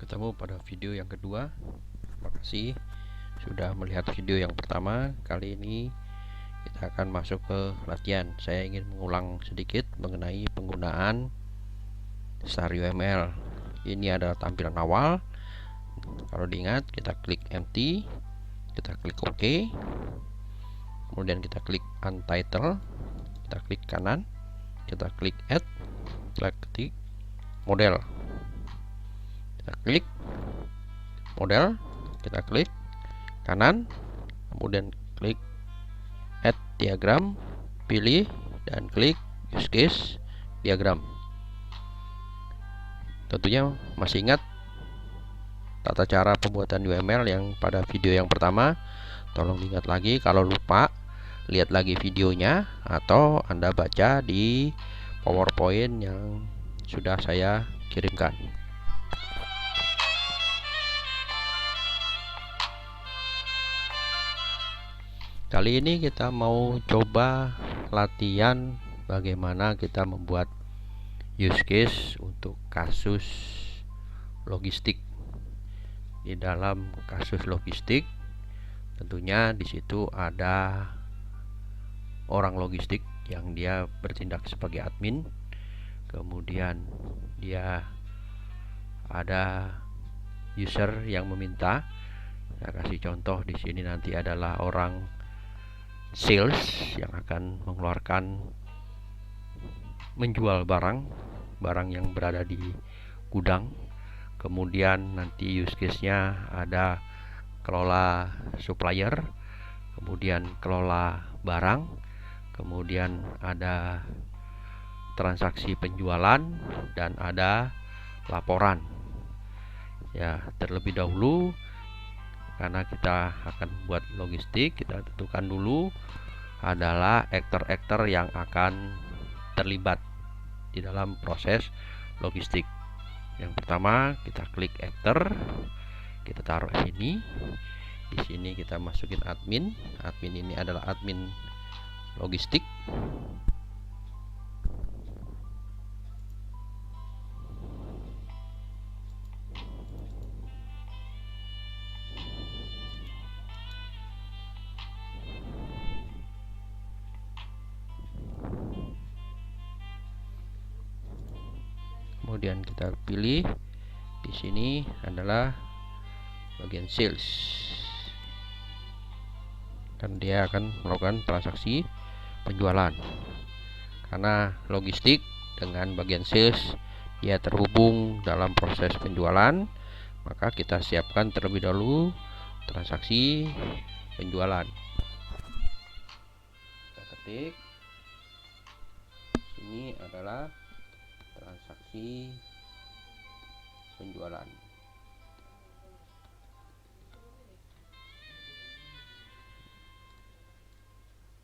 ketemu pada video yang kedua. Terima kasih sudah melihat video yang pertama. Kali ini kita akan masuk ke latihan. Saya ingin mengulang sedikit mengenai penggunaan Star UML. Ini adalah tampilan awal. Kalau diingat, kita klik empty, kita klik OK, kemudian kita klik untitled, kita klik kanan, kita klik add, kita klik model, kita klik model, kita klik kanan, kemudian klik add diagram, pilih dan klik use case diagram. Tentunya masih ingat tata cara pembuatan UML yang pada video yang pertama. Tolong diingat lagi, kalau lupa lihat lagi videonya atau Anda baca di PowerPoint yang sudah saya kirimkan. Kali ini kita mau coba latihan bagaimana kita membuat use case untuk kasus logistik. Di dalam kasus logistik, tentunya di situ ada orang logistik yang dia bertindak sebagai admin. Kemudian dia ada user yang meminta. Saya kasih contoh di sini nanti adalah orang sales yang akan menjual barang yang berada di gudang. Kemudian nanti use case-nya ada kelola supplier, kemudian kelola barang, kemudian ada transaksi penjualan, dan ada laporan. Ya, terlebih dahulu karena kita akan buat logistik, kita tentukan dulu adalah aktor-aktor yang akan terlibat di dalam proses logistik. Yang pertama, kita klik aktor, kita taruh sini. Di sini kita masukin admin. Admin ini adalah admin logistik. Kemudian kita pilih di sini adalah bagian sales, dan dia akan melakukan transaksi penjualan. Karena logistik dengan bagian sales dia terhubung dalam proses penjualan, maka kita siapkan terlebih dahulu transaksi penjualan. Kita ketik ini adalah transaksi penjualan.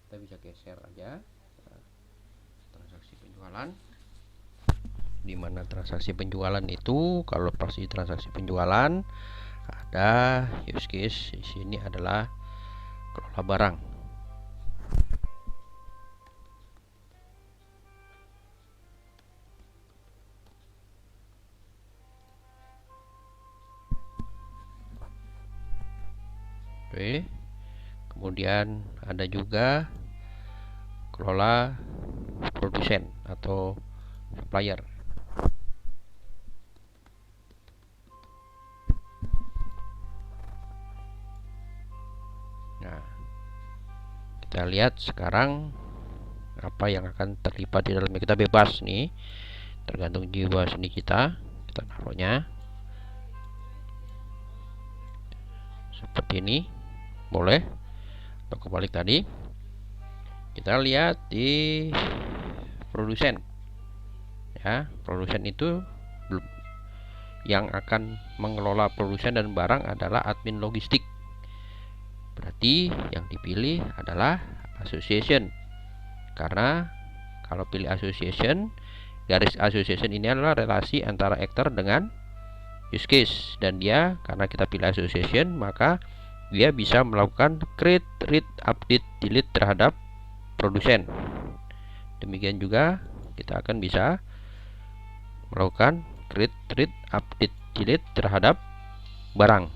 Kita bisa geser aja transaksi penjualan. Di mana transaksi penjualan itu, kalau pasti transaksi penjualan ada use case di sini adalah kelola barang. Oke. Kemudian ada juga kelola produsen atau supplier. Nah, kita lihat sekarang apa yang akan terlibat di dalamnya. Kita bebas nih, tergantung jiwa seni kita taruhnya seperti ini, boleh, atau kebalik tadi. Kita lihat di produsen, ya, produsen itu yang akan mengelola produsen dan barang adalah admin logistik. Berarti yang dipilih adalah association, karena kalau pilih association, garis association ini adalah relasi antara aktor dengan use case, dan dia karena kita pilih association maka dia bisa melakukan create, read, update, delete terhadap produsen. Demikian juga kita akan bisa melakukan create, read, update delete terhadap barang.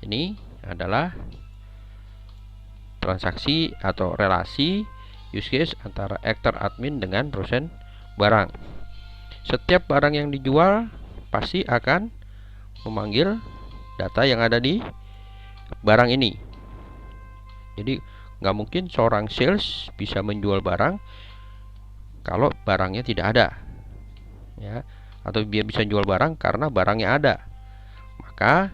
Ini adalah transaksi atau relasi use case antara aktor admin dengan produsen barang. Setiap barang yang dijual pasti akan memanggil data yang ada di barang ini. Jadi nggak mungkin seorang sales bisa menjual barang kalau barangnya tidak ada, ya, atau dia bisa jual barang karena barangnya ada. Maka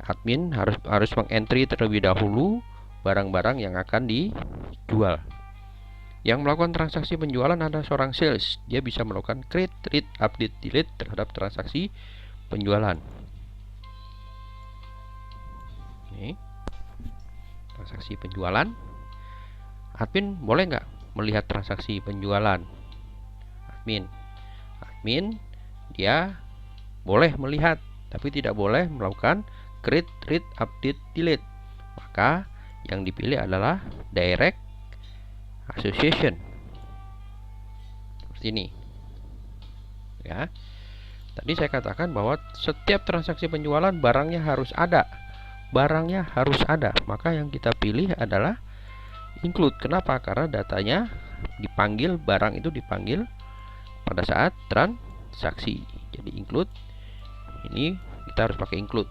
admin harus mengentry terlebih dahulu barang-barang yang akan dijual. Yang melakukan transaksi penjualan adalah seorang sales. Dia bisa melakukan create, read, update, delete terhadap transaksi penjualan. Ini transaksi penjualan. Admin boleh nggak melihat transaksi penjualan? Admin dia boleh melihat, tapi tidak boleh melakukan create, read, update, delete. Maka yang dipilih adalah direct association. Seperti ini. Ya. Tadi saya katakan bahwa setiap transaksi penjualan barangnya harus ada. Barangnya harus ada. Maka yang kita pilih adalah include. Kenapa? Karena datanya dipanggil, barang itu dipanggil pada saat transaksi. Jadi include. Ini kita harus pakai include.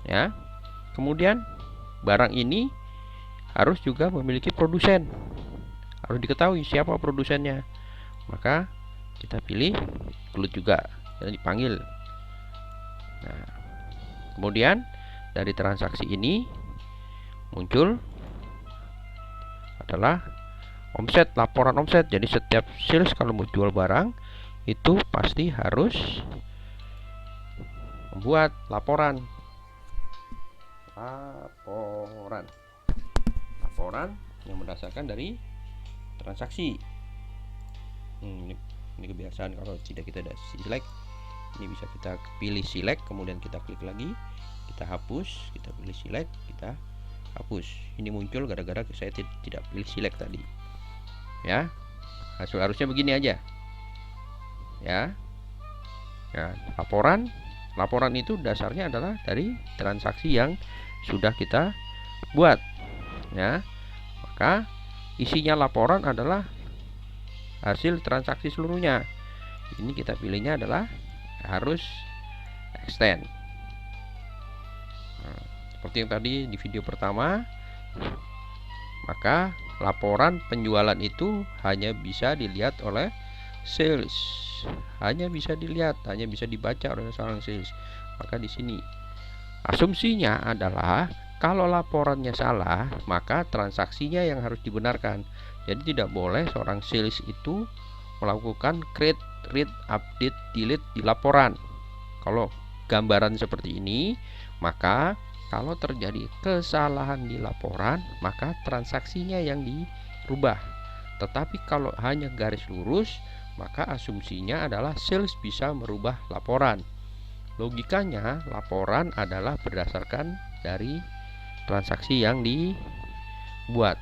Ya. Kemudian barang ini harus juga memiliki produsen. Harus diketahui siapa produsennya. Maka kita pilih include juga dan dipanggil. Nah, kemudian dari transaksi ini muncul adalah omset, laporan omset. Jadi setiap sales kalau mau jual barang itu pasti harus membuat laporan yang berdasarkan dari transaksi. Ini kebiasaan kalau tidak kita ada select, ini bisa kita pilih select, kemudian kita klik lagi, kita hapus, kita pilih select, kita hapus. Ini muncul gara-gara saya tidak pilih select tadi. Ya, harusnya begini aja. Ya, laporan itu dasarnya adalah dari transaksi yang sudah kita buat. Ya, maka isinya laporan adalah hasil transaksi seluruhnya. Ini kita pilihnya adalah harus extend. Nah, seperti yang tadi di video pertama, maka laporan penjualan itu hanya bisa dilihat oleh sales, hanya bisa dilihat, hanya bisa dibaca oleh seorang sales. Maka di sini asumsinya adalah kalau laporannya salah, maka transaksinya yang harus dibenarkan. Jadi tidak boleh seorang sales itu melakukan create, read, update, delete di laporan. Kalau gambaran seperti ini, maka kalau terjadi kesalahan di laporan, maka transaksinya yang dirubah. Tetapi kalau hanya garis lurus, maka asumsinya adalah sales bisa merubah laporan. Logikanya, laporan adalah berdasarkan dari transaksi yang dibuat.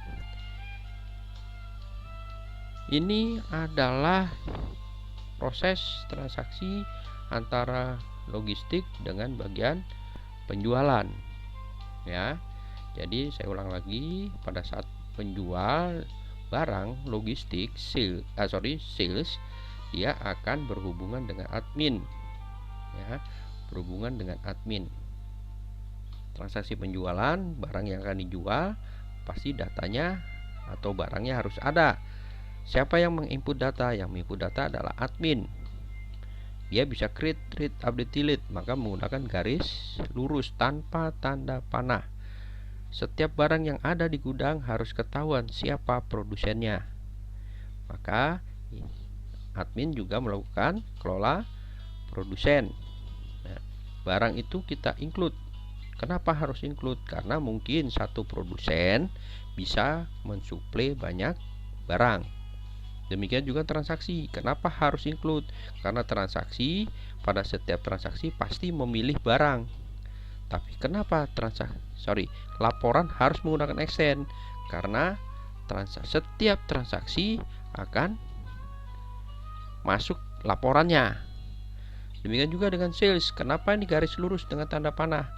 Ini adalah proses transaksi antara logistik dengan bagian penjualan. Ya, jadi saya ulang lagi, pada saat penjual barang logistik sales, dia akan berhubungan dengan admin. Ya, berhubungan dengan admin. Transaksi penjualan barang yang akan dijual pasti datanya atau barangnya harus ada. Siapa yang menginput data? Yang menginput data adalah admin. Dia bisa create, read, update, delete, maka menggunakan garis lurus tanpa tanda panah. Setiap barang yang ada di gudang harus ketahuan siapa produsennya. Maka admin juga melakukan kelola produsen. Nah, barang itu kita include. Kenapa harus include? Karena mungkin satu produsen bisa mensuplai banyak barang. Demikian juga transaksi. Kenapa harus include? Karena transaksi, pada setiap transaksi pasti memilih barang. Tapi kenapa laporan harus menggunakan extend? Karena setiap transaksi akan masuk laporannya. Demikian juga dengan sales. Kenapa ini garis lurus dengan tanda panah?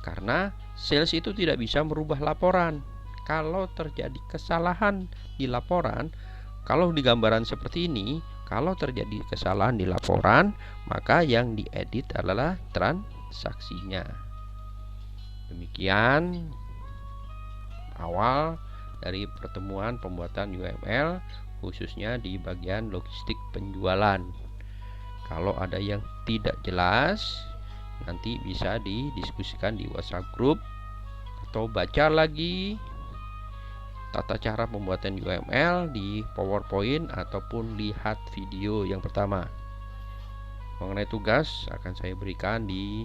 Karena sales itu tidak bisa merubah laporan. Kalau terjadi kesalahan di laporan, kalau di gambaran seperti ini, kalau terjadi kesalahan di laporan, maka yang diedit adalah transaksinya. Demikian awal dari pertemuan pembuatan UML, khususnya di bagian logistik penjualan. Kalau ada yang tidak jelas, nanti bisa didiskusikan di WhatsApp group, atau baca lagi tata cara pembuatan UML di PowerPoint ataupun lihat video yang pertama. Mengenai tugas akan saya berikan di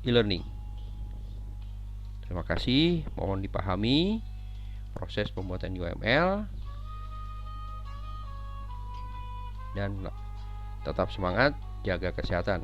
e-learning. Terima kasih, mohon dipahami proses pembuatan UML dan tetap semangat, jaga kesehatan.